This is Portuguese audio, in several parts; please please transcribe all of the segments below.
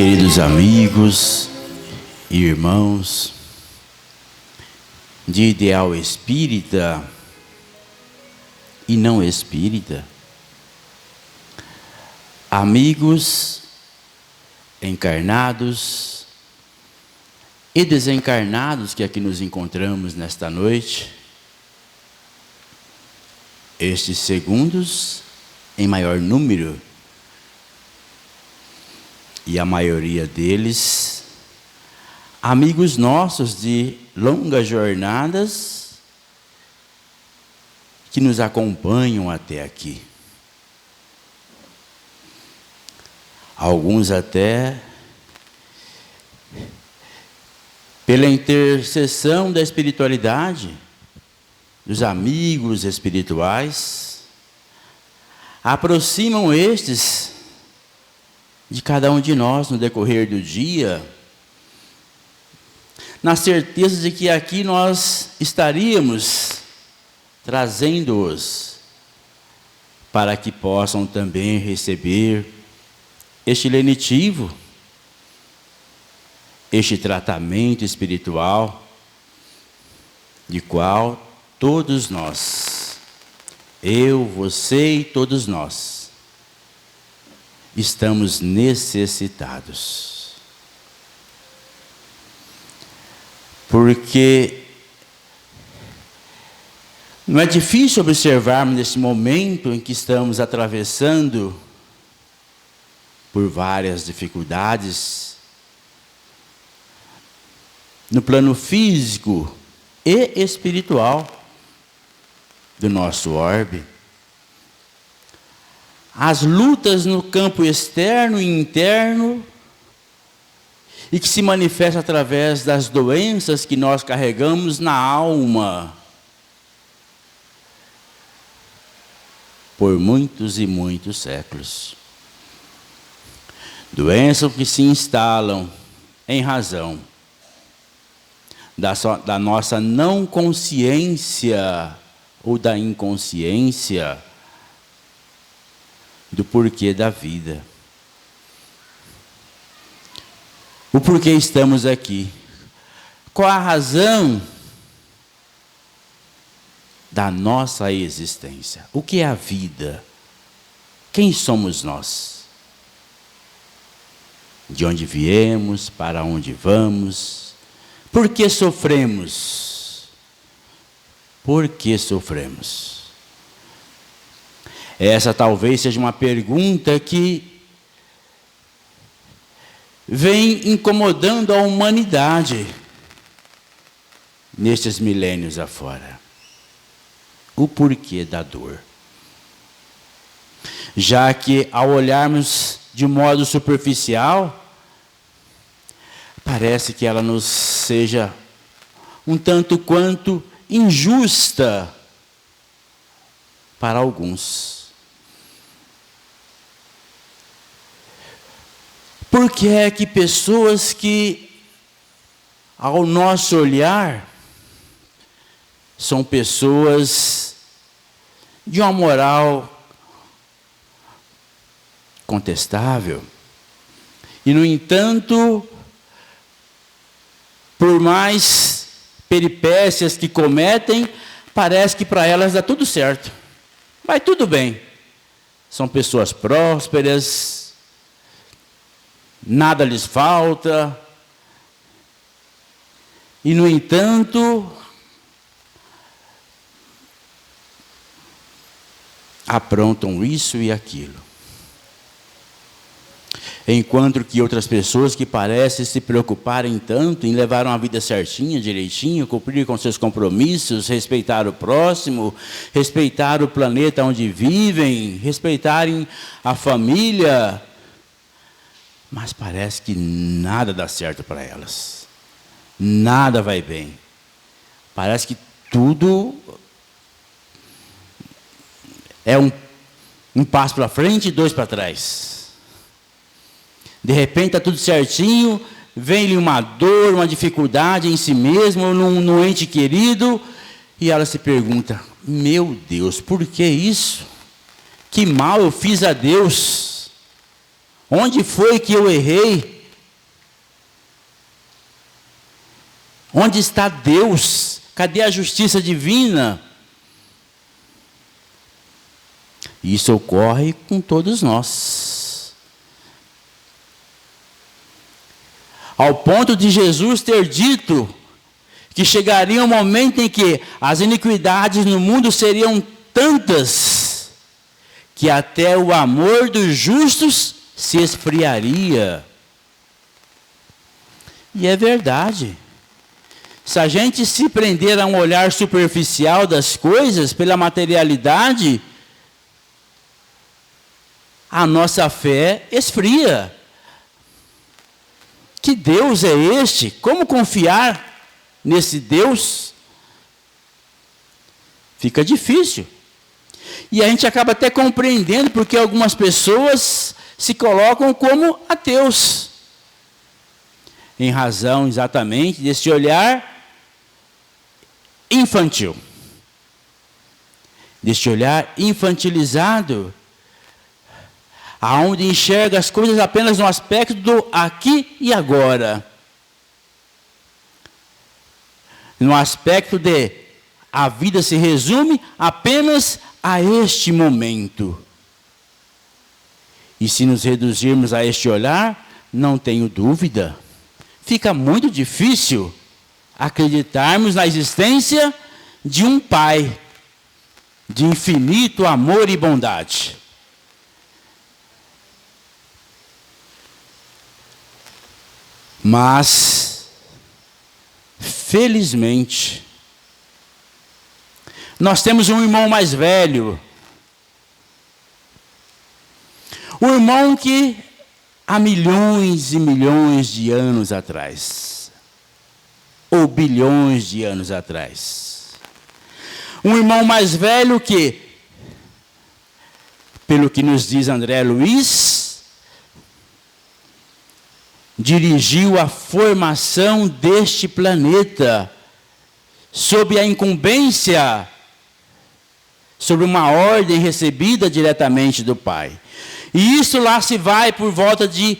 Queridos amigos e irmãos de ideal espírita e não espírita, amigos encarnados e desencarnados que aqui nos encontramos nesta noite, estes segundos em maior número, e a maioria deles, amigos nossos de longas jornadas, que nos acompanham até aqui. Alguns até, pela intercessão da espiritualidade, dos amigos espirituais, aproximam estes de cada um de nós no decorrer do dia, na certeza de que aqui nós estaríamos trazendo-os para que possam também receber este lenitivo, este tratamento espiritual, de qual todos nós, eu, você e todos nós, estamos necessitados. Porque não é difícil observarmos nesse momento em que estamos atravessando por várias dificuldades no plano físico e espiritual do nosso orbe. As lutas no campo externo e interno, e que se manifesta através das doenças que nós carregamos na alma, por muitos e muitos séculos. Doenças que se instalam em razão da nossa não consciência ou da inconsciência do porquê da vida. O porquê estamos aqui. Qual a razão da nossa existência? O que é a vida? Quem somos nós? De onde viemos? Para onde vamos? Por que sofremos? Por que sofremos? Essa talvez seja uma pergunta que vem incomodando a humanidade nestes milênios afora. O porquê da dor. Já que ao olharmos de modo superficial, parece que ela nos seja um tanto quanto injusta para alguns. Por que é que pessoas que, ao nosso olhar, são pessoas de uma moral contestável, e, no entanto, por mais peripécias que cometem, parece que para elas dá tudo certo, vai tudo bem, são pessoas prósperas, nada lhes falta, e, no entanto, aprontam isso e aquilo. Enquanto que outras pessoas que parecem se preocuparem tanto em levar uma vida certinha, direitinho, cumprir com seus compromissos, respeitar o próximo, respeitar o planeta onde vivem, respeitarem a família, mas parece que nada dá certo para elas. Nada vai bem. Parece que tudo é um passo para frente e dois para trás. De repente está tudo certinho, vem-lhe uma dor, uma dificuldade em si mesmo, num ente querido, e ela se pergunta, meu Deus, por que isso? Que mal eu fiz a Deus? Onde foi que eu errei Onde está Deus? Cadê a justiça divina? Isso ocorre com todos nós. Ao ponto de Jesus ter dito que chegaria um momento em que as iniquidades no mundo seriam tantas que até o amor dos justos se esfriaria. E é verdade. Se a gente se prender a um olhar superficial das coisas, pela materialidade, a nossa fé esfria. Que Deus é este? Como confiar nesse Deus? Fica difícil. E a gente acaba até compreendendo porque algumas pessoas se colocam como ateus. Em razão exatamente desse olhar infantil. Desse olhar infantilizado, aonde enxerga as coisas apenas no aspecto do aqui e agora. No aspecto de a vida se resume apenas a este momento. E se nos reduzirmos a este olhar, não tenho dúvida, fica muito difícil acreditarmos na existência de um Pai de infinito amor e bondade. Mas, felizmente, nós temos um irmão mais velho. Um irmão que há milhões e milhões de anos atrás, ou bilhões de anos atrás. Um irmão mais velho que, pelo que nos diz André Luiz, dirigiu a formação deste planeta sob a incumbência, sobre uma ordem recebida diretamente do Pai. E isso lá se vai por volta de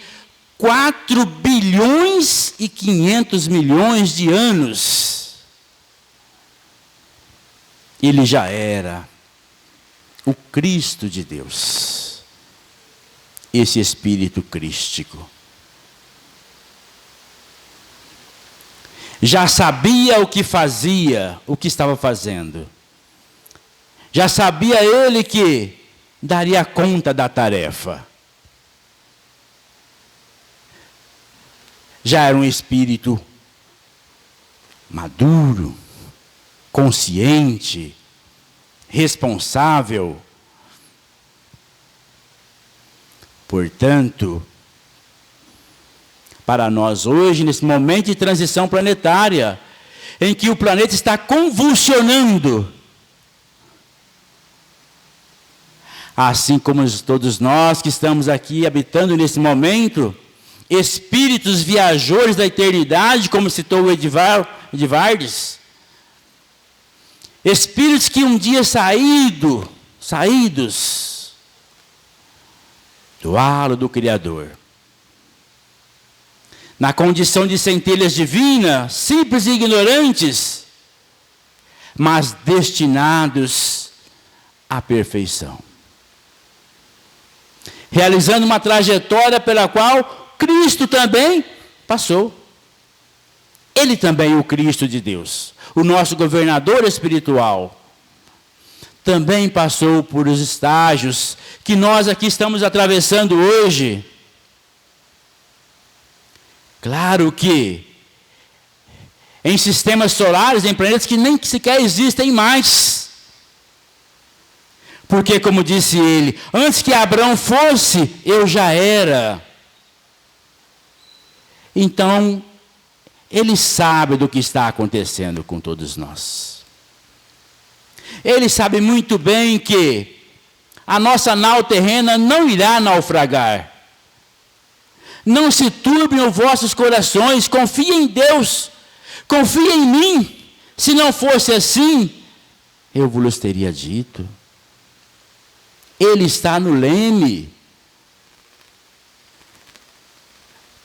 4 bilhões e 500 milhões de anos. Ele já era o Cristo de Deus, esse Espírito crístico. Já sabia o que fazia, o que estava fazendo. Já sabia ele que daria conta da tarefa. Já era um espírito maduro, consciente, responsável. Portanto, para nós hoje, nesse momento de transição planetária, em que o planeta está convulsionando, assim como todos nós que estamos aqui habitando nesse momento, espíritos viajores da eternidade, como citou o Edivardes, espíritos que um dia saídos do halo do Criador, na condição de centelhas divinas, simples e ignorantes, mas destinados à perfeição. Realizando uma trajetória pela qual Cristo também passou. Ele também é o Cristo de Deus, o nosso governador espiritual. Também passou por os estágios que nós aqui estamos atravessando hoje. Claro que em sistemas solares, em planetas que nem sequer existem mais. Porque, como disse ele, antes que Abraão fosse, eu já era. Então, ele sabe do que está acontecendo com todos nós. Ele sabe muito bem que a nossa nau terrena não irá naufragar. Não se turbem os vossos corações, confiem em Deus, confiem em mim. Se não fosse assim, eu vos teria dito. Ele está no leme.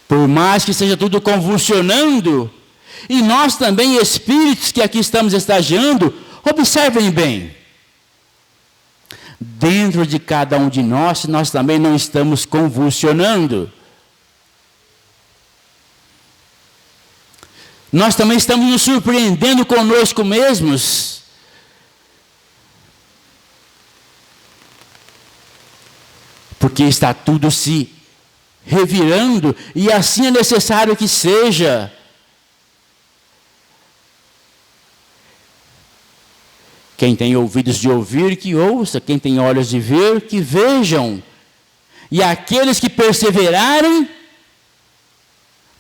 Por mais que seja tudo convulsionando, E nós também, espíritos que aqui estamos estagiando, observem bem. Dentro de cada um de nós, nós também não estamos convulsionando. Nós também estamos nos surpreendendo conosco mesmos. Porque está tudo se revirando, e assim é necessário que seja. Quem tem ouvidos de ouvir, que ouça. Quem tem olhos de ver, que vejam. E aqueles que perseverarem,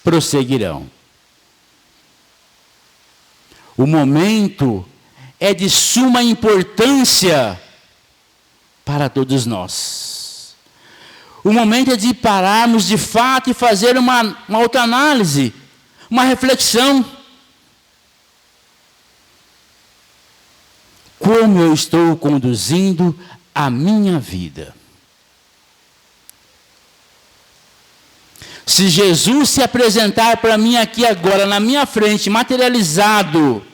prosseguirão. O momento é de suma importância para todos nós. O momento é de pararmos de fato e fazer uma autoanálise, uma reflexão. Como eu estou conduzindo a minha vida? Se Jesus se apresentar para mim aqui agora, na minha frente, materializado,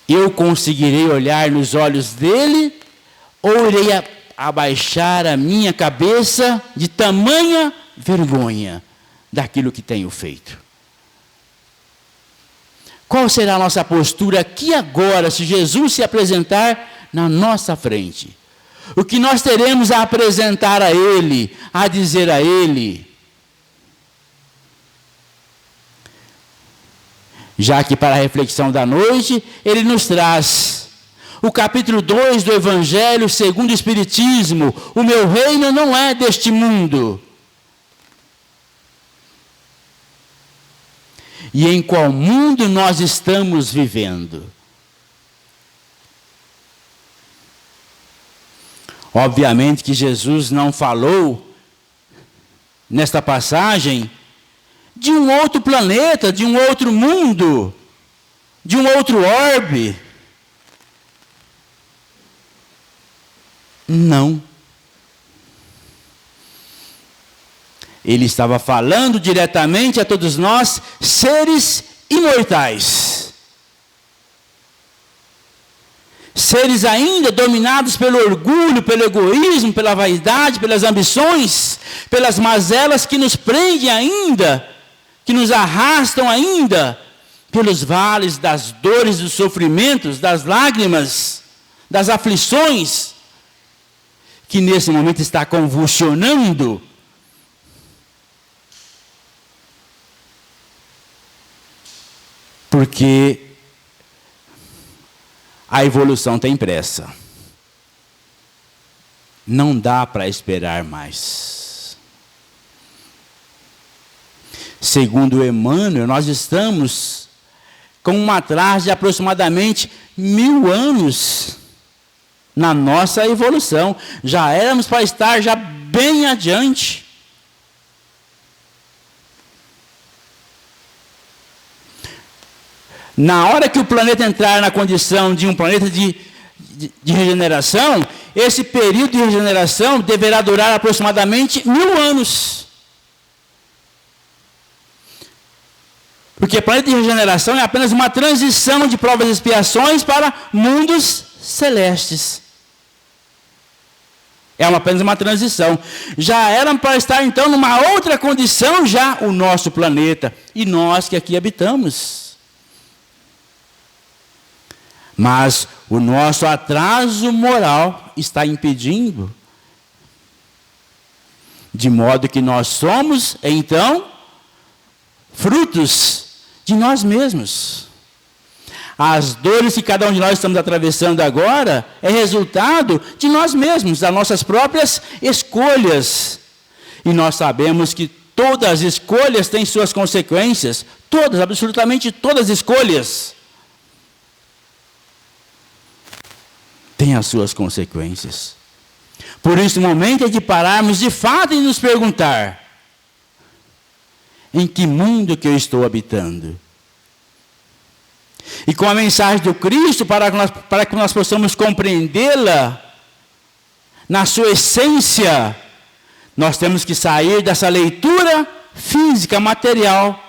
eu conseguirei olhar nos olhos dele, ou irei abaixar a minha cabeça de tamanha vergonha daquilo que tenho feito? Qual será a nossa postura aqui agora, se Jesus se apresentar na nossa frente? O que nós teremos a apresentar a Ele, a dizer a Ele? Já que para a reflexão da noite, Ele nos traz o capítulo 2 do Evangelho segundo o Espiritismo. O meu reino não é deste mundo. E em qual mundo nós estamos vivendo? Obviamente que Jesus não falou, nesta passagem, de um outro planeta, de um outro mundo, de um outro orbe. Não. Ele estava falando diretamente a todos nós, seres imortais. Seres ainda dominados pelo orgulho, pelo egoísmo, pela vaidade, pelas ambições, pelas mazelas que nos prendem ainda, que nos arrastam ainda, pelos vales das dores, dos sofrimentos, das lágrimas, das aflições, que nesse momento está convulsionando. Porque a evolução tem pressa. Não dá para esperar mais. Segundo Emmanuel, nós estamos com um atraso de aproximadamente 1000 anos na nossa evolução. Já éramos para estar já bem adiante. Na hora que o planeta entrar na condição de um planeta de regeneração, esse período de regeneração deverá durar aproximadamente 1000 anos. Porque o planeta de regeneração é apenas uma transição de provas e expiações para mundos celestes. É apenas uma transição. Já era para estar então numa outra condição já o nosso planeta e nós que aqui habitamos. Mas o nosso atraso moral está impedindo, de modo que nós somos, então, frutos de nós mesmos. As dores que cada um de nós estamos atravessando agora é resultado de nós mesmos, das nossas próprias escolhas. E nós sabemos que todas as escolhas têm suas consequências, todas, absolutamente todas as escolhas tem as suas consequências. Por isso, o momento é de pararmos de fato e nos perguntar: em que mundo que eu estou habitando? E com a mensagem do Cristo, para que nós possamos compreendê-la na sua essência, nós temos que sair dessa leitura física, material,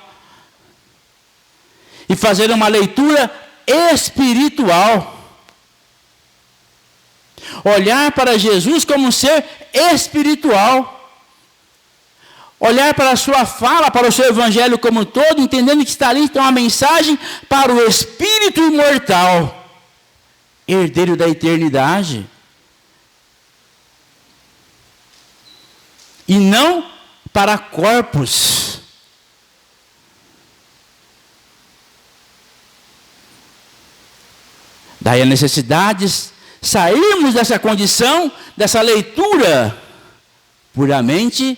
e fazer uma leitura espiritual. Olhar para Jesus como um ser espiritual. Olhar para a sua fala, para o seu evangelho como um todo, entendendo que está ali uma mensagem para o espírito imortal, herdeiro da eternidade. E não para corpos. Daí a necessidade de sairmos dessa condição, dessa leitura puramente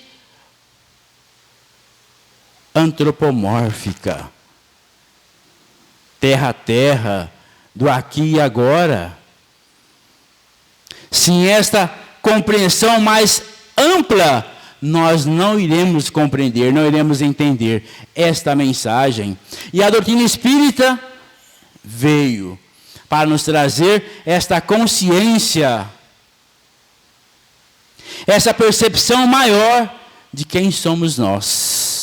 antropomórfica, terra a terra, do aqui e agora. Sem esta compreensão mais ampla, nós não iremos compreender, não iremos entender esta mensagem. E a doutrina espírita veio para nos trazer esta consciência, essa percepção maior de quem somos nós.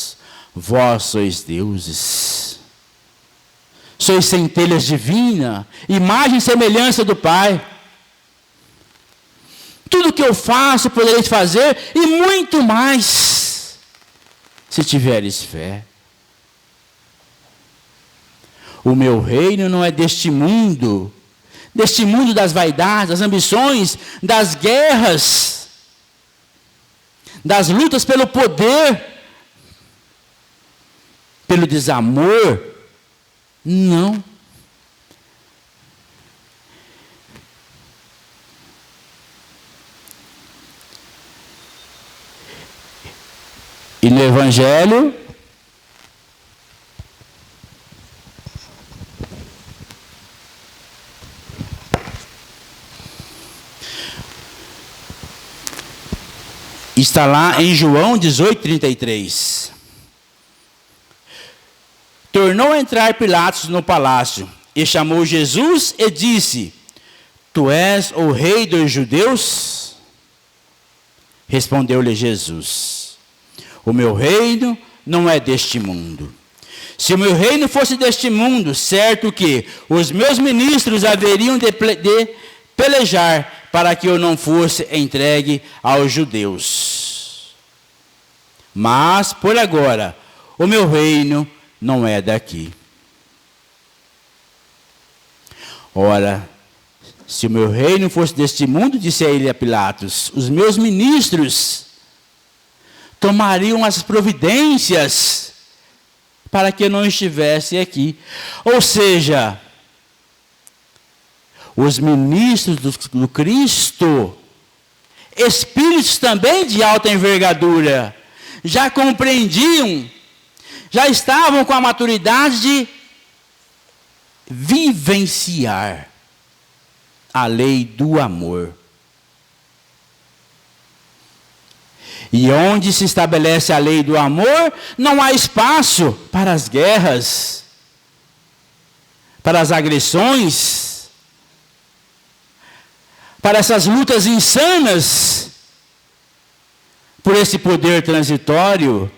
Vós sois deuses, sois centelhas divinas, imagem e semelhança do Pai. Tudo que eu faço, podereis fazer, e muito mais, se tiveres fé. O meu reino não é deste mundo das vaidades, das ambições, das guerras, das lutas pelo poder, pelo desamor. Não. E no Evangelho, está lá em João 18:33. Tornou a entrar Pilatos no palácio, e chamou Jesus e disse: Tu és o rei dos judeus? Respondeu-lhe Jesus: O meu reino não é deste mundo. Se o meu reino fosse deste mundo, certo que os meus ministros haveriam de pelejar para que eu não fosse entregue aos judeus. Mas, por agora, o meu reino não é daqui. Ora, se o meu reino fosse deste mundo, disse a ele a Pilatos, os meus ministros tomariam as providências para que eu não estivesse aqui. Ou seja, os ministros do Cristo, espíritos também de alta envergadura, já compreendiam, já estavam com a maturidade de vivenciar a lei do amor. E onde se estabelece a lei do amor, não há espaço para as guerras, para as agressões, para essas lutas insanas por esse poder transitório.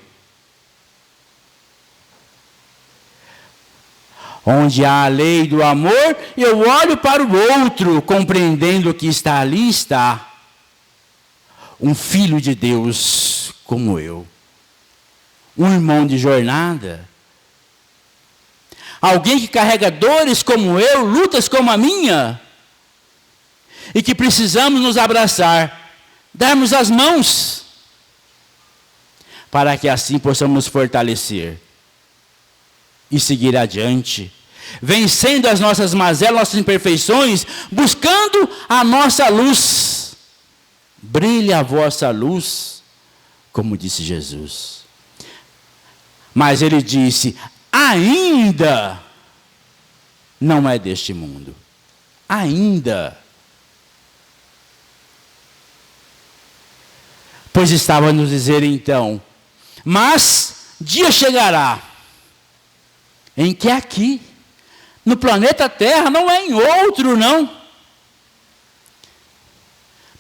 Onde há a lei do amor, eu olho para o outro, compreendendo que está ali, está um filho de Deus como eu, um irmão de jornada, alguém que carrega dores como eu, lutas como a minha, e que precisamos nos abraçar, darmos as mãos, para que assim possamos nos fortalecer e seguir adiante, vencendo as nossas mazelas, nossas imperfeições, buscando a nossa luz. Brilha a vossa luz, como disse Jesus. Mas ele disse, ainda não é deste mundo. Ainda. Pois estava a nos dizer então, mas dia chegará, em que aqui, no planeta Terra, não é em outro, não.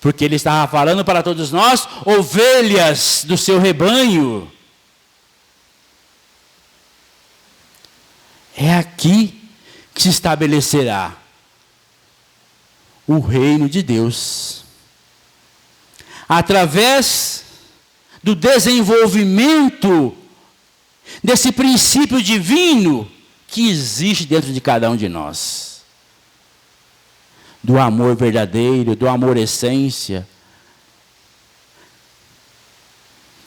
Porque ele estava falando para todos nós, ovelhas do seu rebanho. É aqui que se estabelecerá o reino de Deus. Através do desenvolvimento desse princípio divino que existe dentro de cada um de nós. Do amor verdadeiro, do amor essência,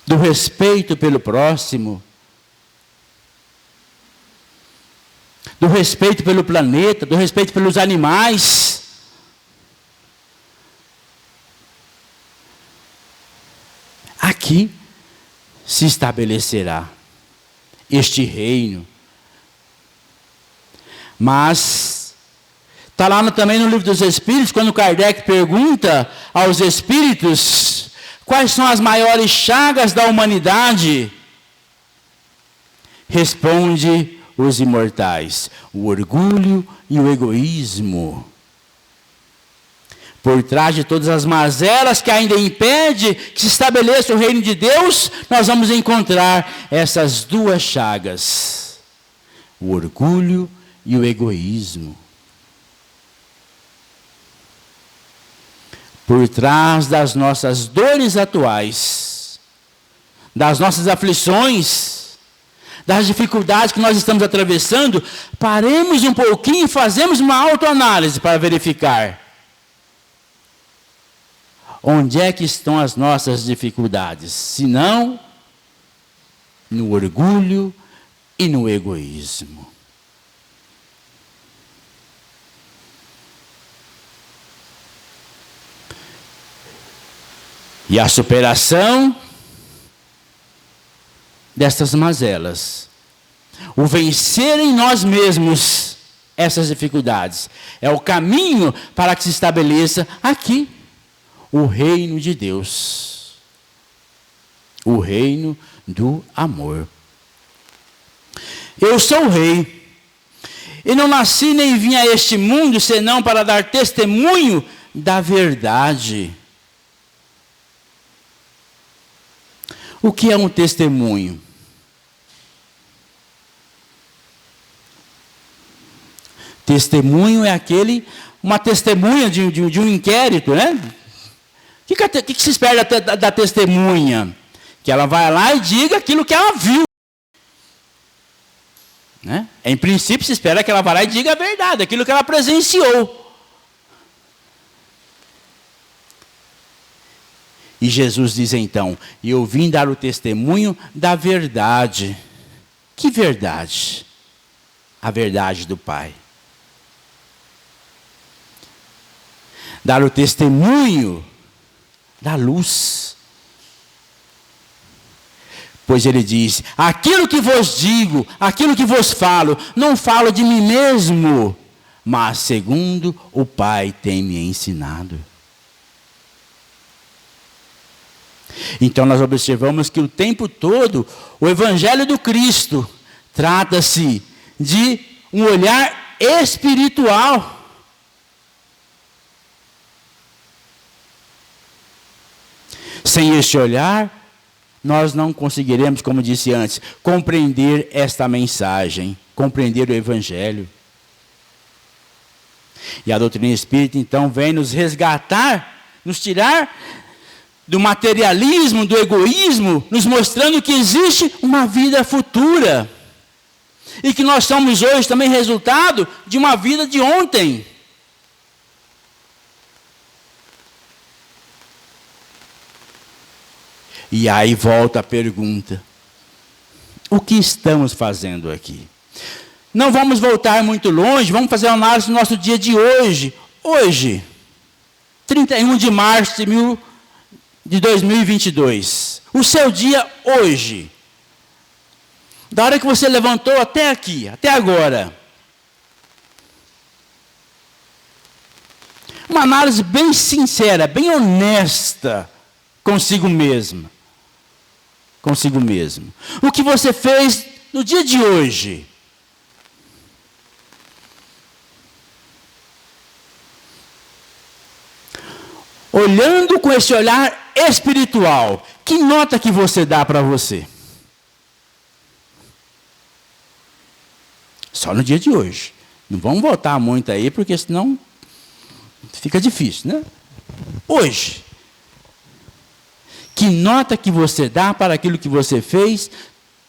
do respeito pelo próximo, do respeito pelo planeta, do respeito pelos animais. Aqui se estabelecerá este reino. Mas está lá também no Livro dos Espíritos, quando Kardec pergunta aos espíritos quais são as maiores chagas da humanidade, responde os imortais: o orgulho e o egoísmo. Por trás de todas as mazelas que ainda impedem que se estabeleça o reino de Deus, nós vamos encontrar essas duas chagas: o orgulho e o egoísmo. Por trás das nossas dores atuais, das nossas aflições, das dificuldades que nós estamos atravessando, paremos um pouquinho e fazemos uma autoanálise para verificar onde é que estão as nossas dificuldades, se não no orgulho e no egoísmo. E a superação destas mazelas, o vencer em nós mesmos essas dificuldades, é o caminho para que se estabeleça aqui o reino de Deus, o reino do amor. Eu sou o rei, e não nasci nem vim a este mundo senão para dar testemunho da verdade. O que é um testemunho? Testemunho é uma testemunha de um inquérito, né? O que se espera da testemunha? Que ela vai lá e diga aquilo que ela viu. Né? Em princípio, se espera que ela vá lá e diga a verdade, aquilo que ela presenciou. E Jesus diz então: eu vim dar o testemunho da verdade. Que verdade? A verdade do Pai. Dar o testemunho da luz. Pois ele diz: aquilo que vos digo, aquilo que vos falo, não falo de mim mesmo, mas segundo o Pai tem me ensinado. Então nós observamos que o tempo todo o Evangelho do Cristo trata-se de um olhar espiritual. Sem este olhar, nós não conseguiremos, como disse antes, compreender esta mensagem, compreender o Evangelho. E a doutrina espírita, então, vem nos resgatar, nos tirar do materialismo, do egoísmo, nos mostrando que existe uma vida futura. E que nós somos hoje também resultado de uma vida de ontem. E aí volta a pergunta: o que estamos fazendo aqui? Não vamos voltar muito longe, vamos fazer uma análise do nosso dia de hoje. Hoje, 31 de março de 2022. O seu dia hoje. Da hora que você levantou até aqui, até agora. Uma análise bem sincera, bem honesta consigo mesmo. Consigo mesmo. O que você fez no dia de hoje? Olhando com esse olhar espiritual, que nota que você dá para você? Só no dia de hoje. Não vamos voltar muito aí, porque senão fica difícil, né? Hoje. Que nota que você dá para aquilo que você fez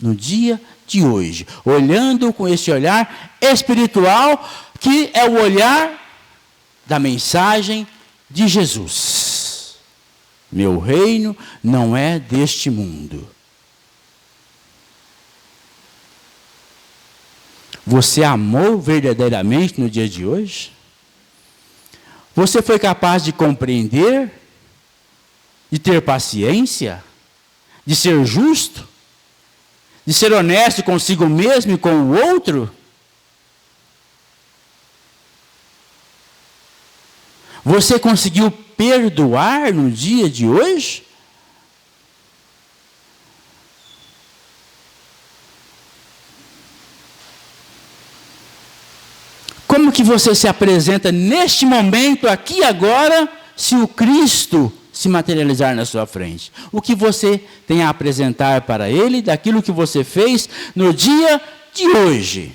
no dia de hoje? Olhando com esse olhar espiritual, que é o olhar da mensagem de Jesus. Meu reino não é deste mundo. Você amou verdadeiramente no dia de hoje? Você foi capaz de compreender? De ter paciência? De ser justo? De ser honesto consigo mesmo e com o outro? Você conseguiu perdoar no dia de hoje? Como que você se apresenta neste momento, aqui e agora, se o Cristo se materializar na sua frente? O que você tem a apresentar para Ele daquilo que você fez no dia de hoje?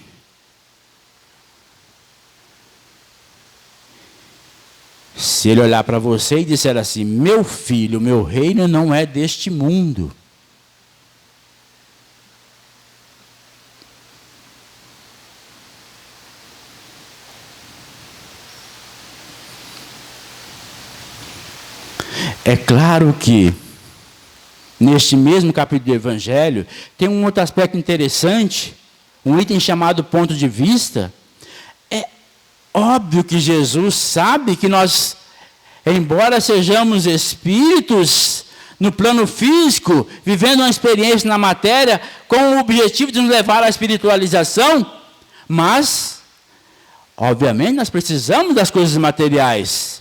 Se Ele olhar para você e disser assim: meu filho, meu reino não é deste mundo. É claro que, neste mesmo capítulo do Evangelho, tem um outro aspecto interessante, um item chamado ponto de vista. É óbvio que Jesus sabe que nós, embora sejamos espíritos no plano físico, vivendo uma experiência na matéria, com o objetivo de nos levar à espiritualização, mas, obviamente, nós precisamos das coisas materiais.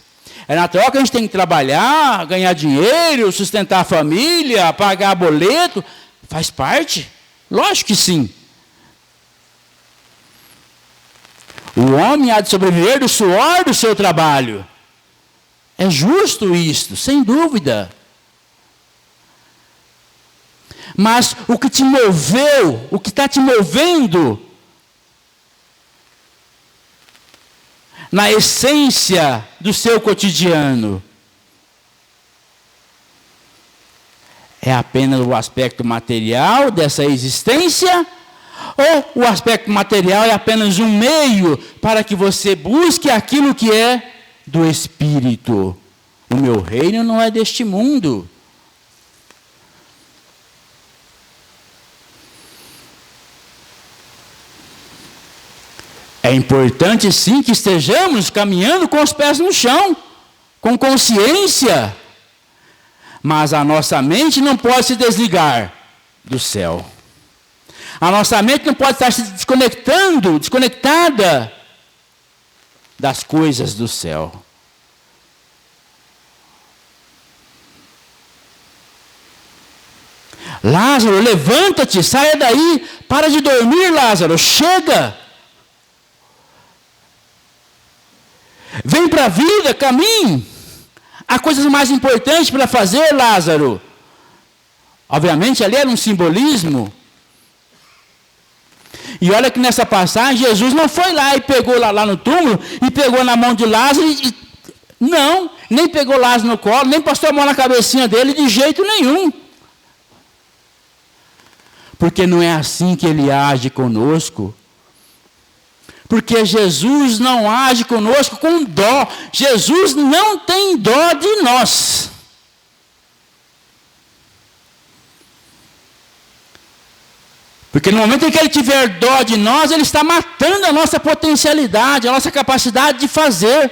É natural que a gente tem que trabalhar, ganhar dinheiro, sustentar a família, pagar boleto. Faz parte? Lógico que sim. O homem há de sobreviver do suor do seu trabalho. É justo isto, sem dúvida. Mas o que te moveu, o que está te movendo, na essência do seu cotidiano, é apenas o aspecto material dessa existência? Ou o aspecto material é apenas um meio para que você busque aquilo que é do Espírito? O meu reino não é deste mundo. É importante sim que estejamos caminhando com os pés no chão, com consciência. Mas a nossa mente não pode se desligar do céu. A nossa mente não pode estar se desconectada das coisas do céu. Lázaro, levanta-te, saia daí, para de dormir, Lázaro, chega. Vem para a vida, caminhe. Há coisas mais importantes para fazer, Lázaro. Obviamente, ali era um simbolismo. E olha que nessa passagem, Jesus não foi lá e pegou lá no túmulo, e pegou na mão de Lázaro, não, nem pegou Lázaro no colo, nem passou a mão na cabecinha dele, de jeito nenhum. Porque não é assim que Ele age conosco. Porque Jesus não age conosco com dó. Jesus não tem dó de nós. Porque no momento em que Ele tiver dó de nós, Ele está matando a nossa potencialidade, a nossa capacidade de fazer.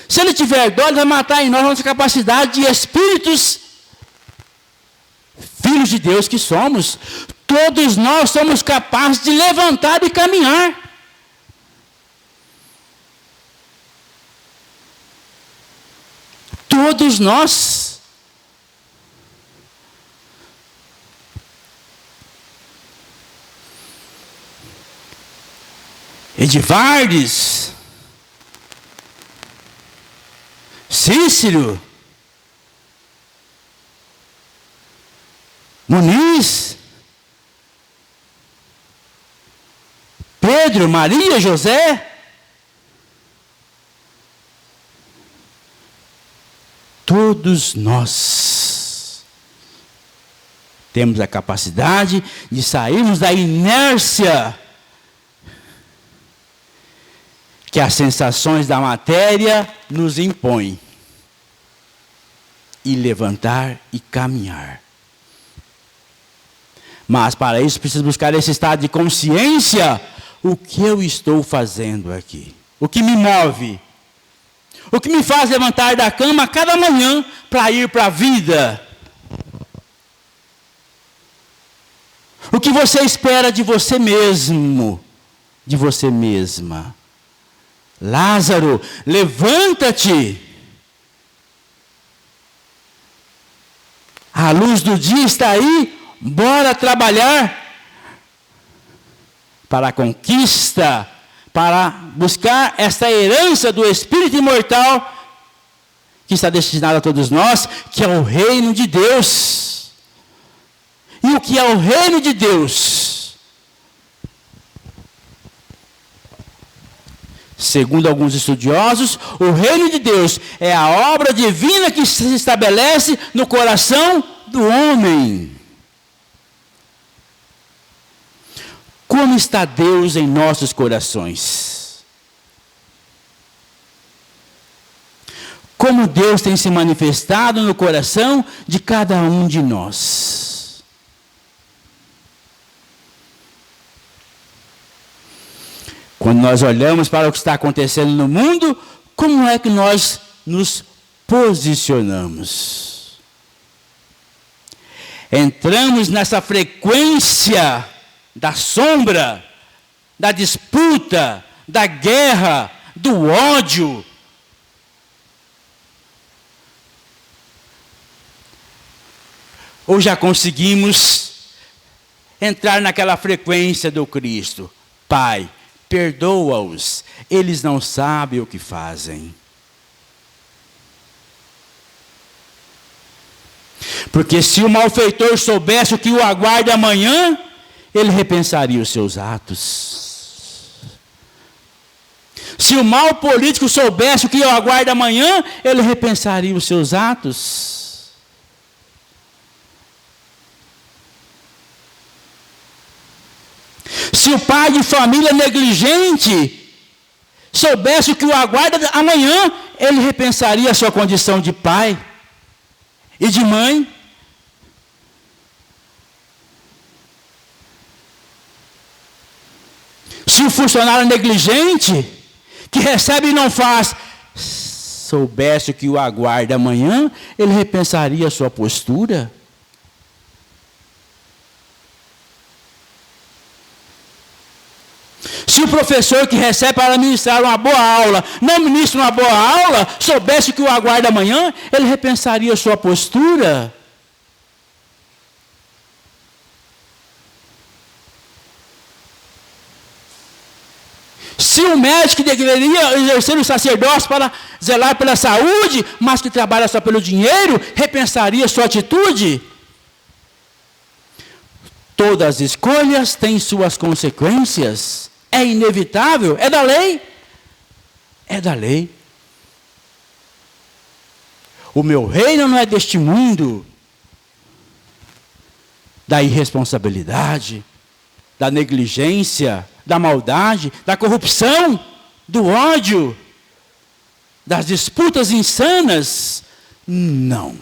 Se Ele tiver dó, Ele vai matar em nós a nossa capacidade de espíritos, filhos de Deus que somos. Todos nós somos capazes de levantar e caminhar. Todos nós. Edivardes, Cícero, Muniz, Pedro, Pedro, Maria, José. Todos nós temos a capacidade de sairmos da inércia que as sensações da matéria nos impõem e levantar e caminhar. Mas para isso precisa buscar esse estado de consciência. O que eu estou fazendo aqui? O que me move? O que me faz levantar da cama cada manhã para ir para a vida? O que você espera de você mesmo? De você mesma? Lázaro, levanta-te. A luz do dia está aí. Bora trabalhar para a conquista, para buscar esta herança do Espírito imortal que está destinada a todos nós, que é o reino de Deus. E o que é o reino de Deus? Segundo alguns estudiosos, o reino de Deus é a obra divina que se estabelece no coração do homem. Como está Deus em nossos corações? Como Deus tem se manifestado no coração de cada um de nós? Quando nós olhamos para o que está acontecendo no mundo, como é que nós nos posicionamos? Entramos nessa frequência da sombra, da disputa, da guerra, do ódio. Ou já conseguimos entrar naquela frequência do Cristo? Pai, perdoa-os, eles não sabem o que fazem. Porque se o malfeitor soubesse o que o aguarda amanhã, ele repensaria os seus atos. Se o mau político soubesse o que o aguarda amanhã, ele repensaria os seus atos. Se o pai de família negligente soubesse o que o aguarda amanhã, ele repensaria a sua condição de pai e de mãe. Se o funcionário negligente, que recebe e não faz, soubesse o que o aguarda amanhã, ele repensaria a sua postura. Se o professor que recebe para ministrar uma boa aula, não ministra uma boa aula, soubesse o que o aguarda amanhã, ele repensaria a sua postura. Se o médico que deveria exercer o sacerdócio para zelar pela saúde, mas que trabalha só pelo dinheiro, repensaria sua atitude? Todas as escolhas têm suas consequências. É inevitável, é da lei. É da lei. O meu reino não é deste mundo. Da irresponsabilidade, da negligência, da maldade, da corrupção, do ódio, das disputas insanas. Não.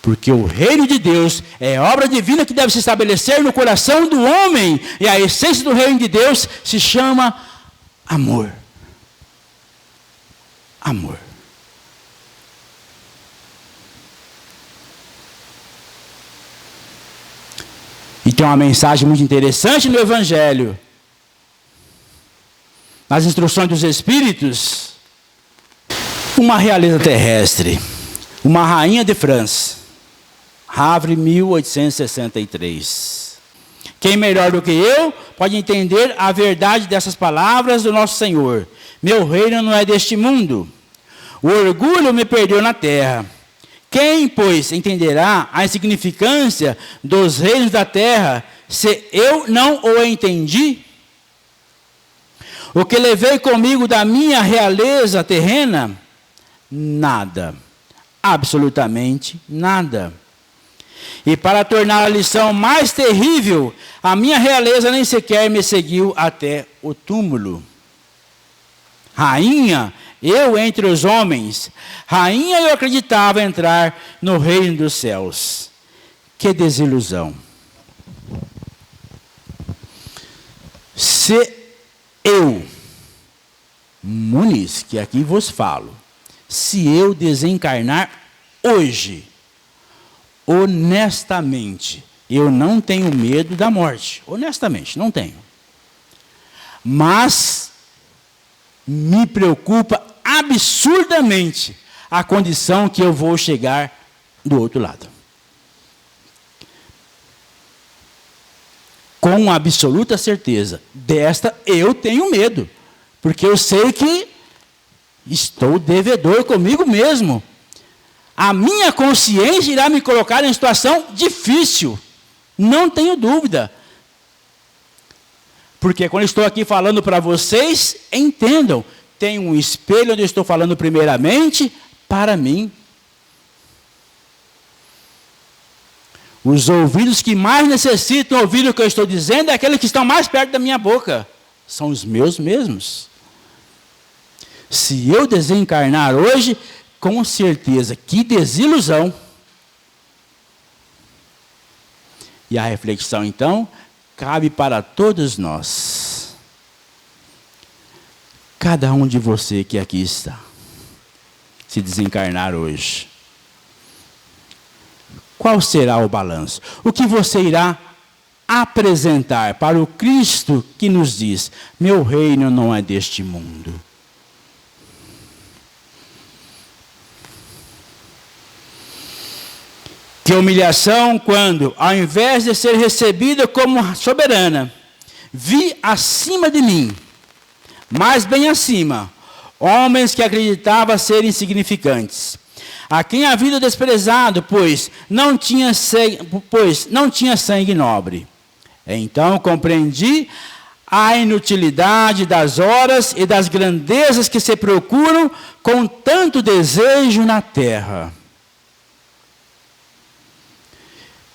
Porque o reino de Deus é obra divina que deve se estabelecer no coração do homem. E a essência do reino de Deus se chama amor. Amor. E tem uma mensagem muito interessante no Evangelho. Nas instruções dos Espíritos, uma realeza terrestre, uma rainha de França, Havre, 1863. Quem melhor do que eu pode entender a verdade dessas palavras do nosso Senhor? Meu reino não é deste mundo. O orgulho me perdeu na terra. Quem, pois, entenderá a insignificância dos reinos da terra, se eu não o entendi? O que levei comigo da minha realeza terrena? Nada. Absolutamente nada. E para tornar a lição mais terrível, a minha realeza nem sequer me seguiu até o túmulo. Rainha, eu entre os homens, rainha eu acreditava entrar no reino dos céus. Que desilusão. Se eu, Muniz, que aqui vos falo, se eu desencarnar hoje, honestamente, eu não tenho medo da morte. Honestamente, não tenho. Mas me preocupa absurdamente a condição que eu vou chegar do outro lado. Com absoluta certeza, desta eu tenho medo, porque eu sei que estou devedor comigo mesmo. A minha consciência irá me colocar em situação difícil, não tenho dúvida. Porque quando estou aqui falando para vocês, entendam, tem um espelho onde eu estou falando primeiramente para mim. Os ouvidos que mais necessitam ouvir o que eu estou dizendo é aqueles que estão mais perto da minha boca. São os meus mesmos. Se eu desencarnar hoje, com certeza, que desilusão. E a reflexão, então, cabe para todos nós. Cada um de você que aqui está, se desencarnar hoje. Qual será o balanço? O que você irá apresentar para o Cristo que nos diz: meu reino não é deste mundo. Que humilhação quando, ao invés de ser recebida como soberana, vi acima de mim, mais bem acima, homens que acreditavam serem insignificantes, a quem a vida desprezado, pois não tinha sangue nobre. Então compreendi a inutilidade das horas e das grandezas que se procuram com tanto desejo na terra.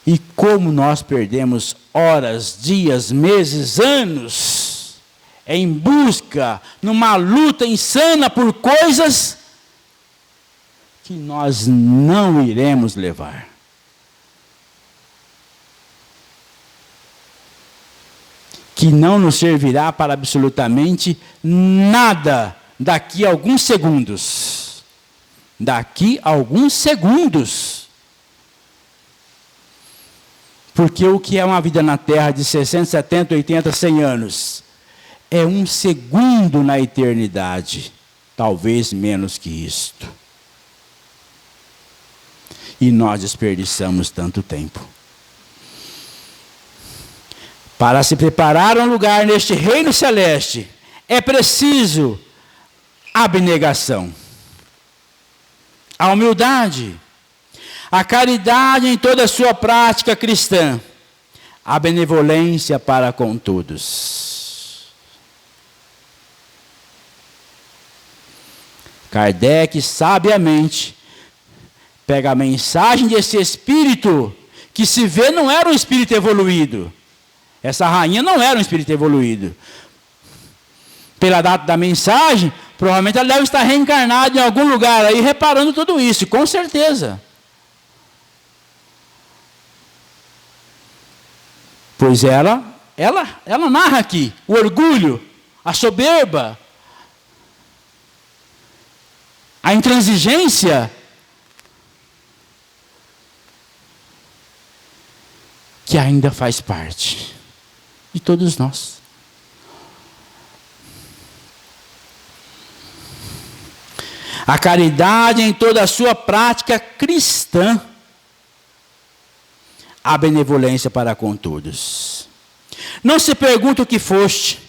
E como nós perdemos horas, dias, meses, anos, em busca, numa luta insana por coisas que nós não iremos levar. Que não nos servirá para absolutamente nada daqui a alguns segundos. Daqui a alguns segundos. Porque o que é uma vida na Terra de 60, 70, 80, 100 anos? É um segundo na eternidade. Talvez menos que isto. E nós desperdiçamos tanto tempo. Para se preparar um lugar neste reino celeste, é preciso abnegação, a humildade, a caridade em toda a sua prática cristã, a benevolência para com todos. Kardec, sabiamente, pega a mensagem desse espírito, que se vê não era um espírito evoluído. Essa rainha não era um espírito evoluído. Pela data da mensagem, provavelmente ela deve estar reencarnada em algum lugar aí, reparando tudo isso, com certeza. Pois ela narra aqui o orgulho, a soberba, a intransigência, que ainda faz parte de todos nós. A caridade em toda a sua prática cristã, a benevolência para com todos. Não se pergunta o que foste,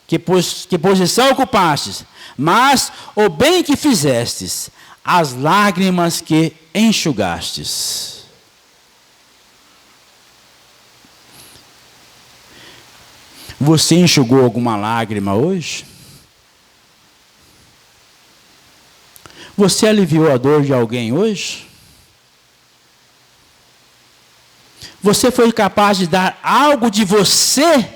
que posição ocupastes, mas o bem que fizestes, as lágrimas que enxugastes. Você enxugou alguma lágrima hoje? Você aliviou a dor de alguém hoje? Você foi capaz de dar algo de você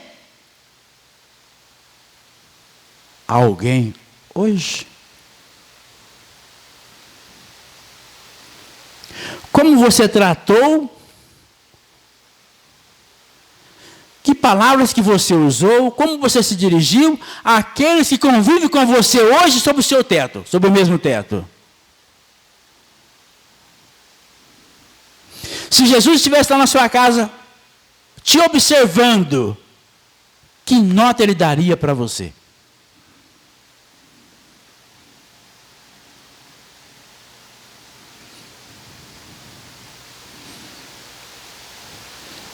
a alguém hoje? Como você tratou? Que palavras que você usou? Como você se dirigiu àqueles que convivem com você hoje sob o seu teto, sob o mesmo teto? Se Jesus estivesse lá na sua casa, te observando, que nota ele daria para você?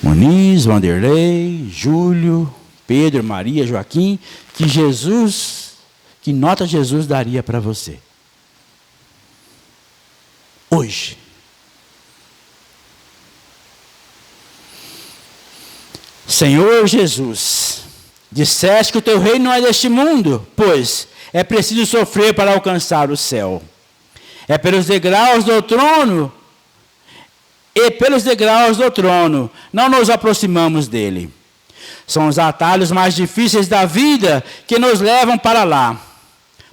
Moniz, Vanderlei, Júlio, Pedro, Maria, Joaquim, que nota Jesus daria para você? Hoje. Senhor Jesus, disseste que o teu reino não é deste mundo, pois é preciso sofrer para alcançar o céu. É pelos degraus do trono, e pelos degraus do trono não nos aproximamos dele. São os atalhos mais difíceis da vida que nos levam para lá.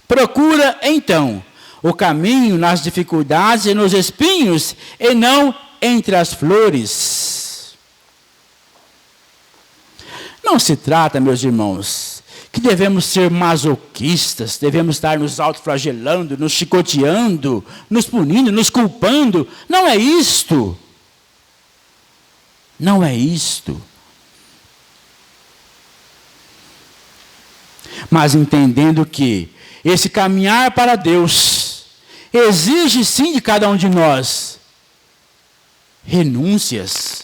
Procura, então, o caminho nas dificuldades e nos espinhos, e não entre as flores. Não se trata, meus irmãos, que devemos ser masoquistas, devemos estar nos autoflagelando, nos chicoteando, nos punindo, nos culpando. Não é isto. Não é isto. Mas entendendo que esse caminhar para Deus exige sim de cada um de nós renúncias,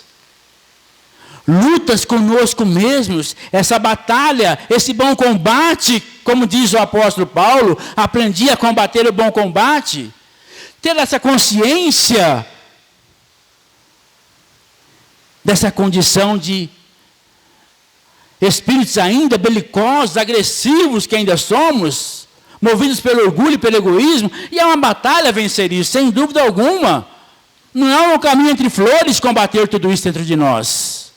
lutas conosco mesmos, essa batalha, esse bom combate, como diz o apóstolo Paulo, aprendi a combater o bom combate, ter essa consciência dessa condição de espíritos ainda belicosos, agressivos que ainda somos, movidos pelo orgulho e pelo egoísmo, e é uma batalha vencer isso, sem dúvida alguma. Não é um caminho entre flores combater tudo isso dentro de nós.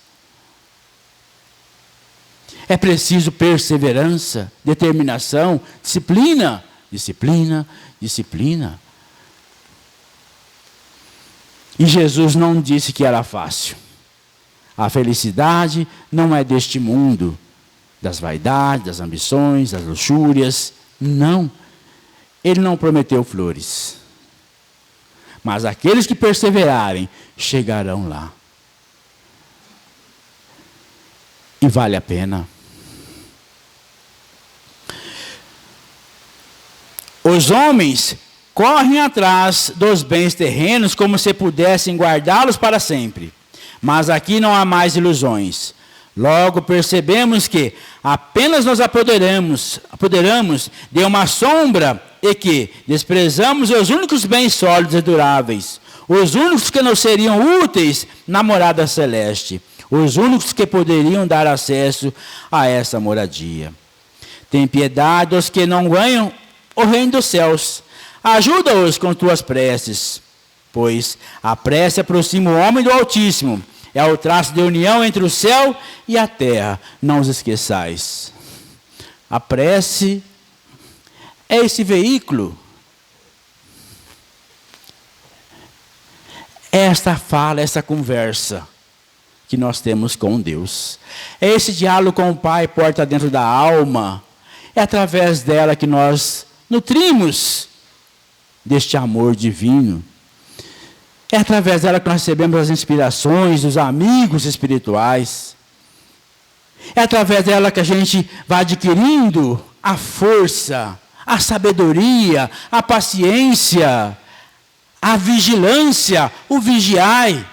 É preciso perseverança, determinação, disciplina, disciplina, disciplina. E Jesus não disse que era fácil. A felicidade não é deste mundo, das vaidades, das ambições, das luxúrias. Não. Ele não prometeu flores. Mas aqueles que perseverarem chegarão lá. E vale a pena. Os homens correm atrás dos bens terrenos como se pudessem guardá-los para sempre. Mas aqui não há mais ilusões. Logo percebemos que apenas nos apoderamos de uma sombra e que desprezamos os únicos bens sólidos e duráveis, os únicos que nos seriam úteis na morada celeste, os únicos que poderiam dar acesso a essa moradia. Tem piedade dos que não ganham o reino dos céus. Ajuda-os com tuas preces, pois a prece aproxima o homem do Altíssimo. É o traço de união entre o céu e a terra. Não os esqueçais. A prece é esse veículo. É esta fala, essa conversa que nós temos com Deus. É esse diálogo com o Pai, porta dentro da alma. É através dela que nós nutrimos deste amor divino. É através dela que nós recebemos as inspirações dos amigos espirituais. É através dela que a gente vai adquirindo a força, a sabedoria, a paciência, a vigilância, o vigiai,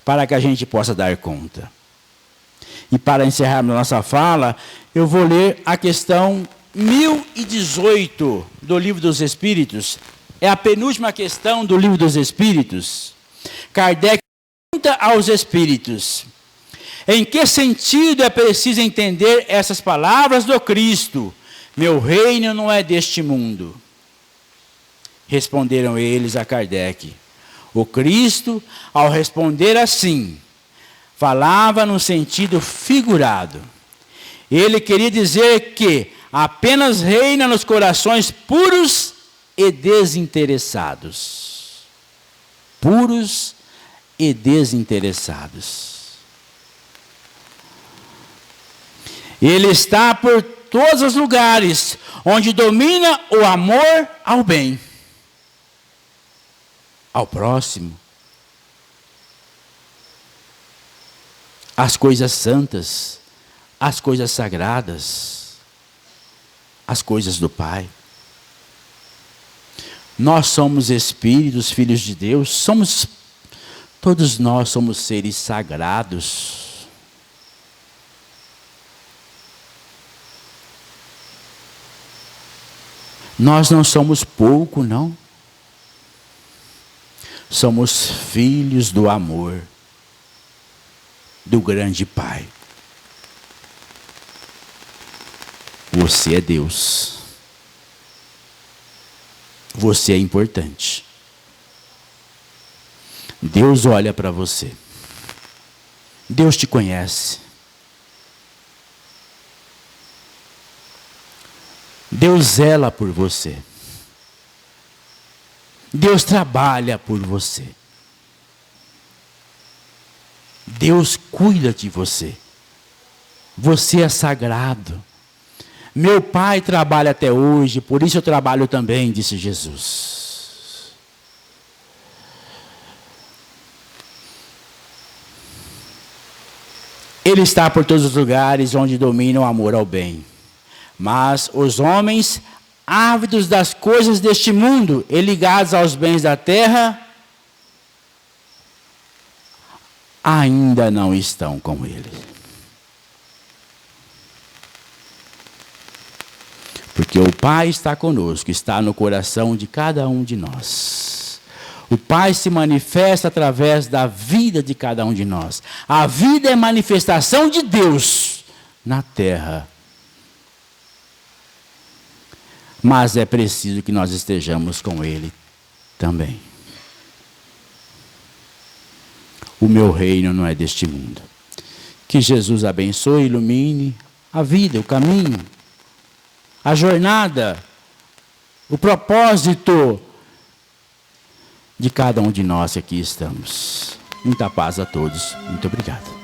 para que a gente possa dar conta. E para encerrarmos nossa fala, eu vou ler a questão 1018 do Livro dos Espíritos. É a penúltima questão do Livro dos Espíritos. Kardec pergunta aos Espíritos: Em que sentido é preciso entender essas palavras do Cristo? Meu reino não é deste mundo. Responderam eles a Kardec. O Cristo, ao responder assim, falava no sentido figurado. Ele queria dizer que apenas reina nos corações puros e desinteressados. Puros e desinteressados. Ele está por todos os lugares onde domina o amor ao bem, ao próximo, as coisas santas, as coisas sagradas, as coisas do Pai. Nós somos espíritos, filhos de Deus, todos nós somos seres sagrados. Nós não somos pouco, não. Somos filhos do amor, do grande Pai. Você é Deus. Você é importante. Deus olha para você. Deus te conhece. Deus zela por você. Deus trabalha por você. Deus cuida de você. Você é sagrado. Meu Pai trabalha até hoje, por isso eu trabalho também, disse Jesus. Ele está por todos os lugares onde domina o amor ao bem. Mas os homens, ávidos das coisas deste mundo e ligados aos bens da terra, ainda não estão com ele. Porque o Pai está conosco, está no coração de cada um de nós. O Pai se manifesta através da vida de cada um de nós. A vida é manifestação de Deus na terra. Mas é preciso que nós estejamos com Ele também. O meu reino não é deste mundo. Que Jesus abençoe e ilumine a vida, o caminho, a jornada, o propósito de cada um de nós que aqui estamos. Muita paz a todos. Muito obrigado.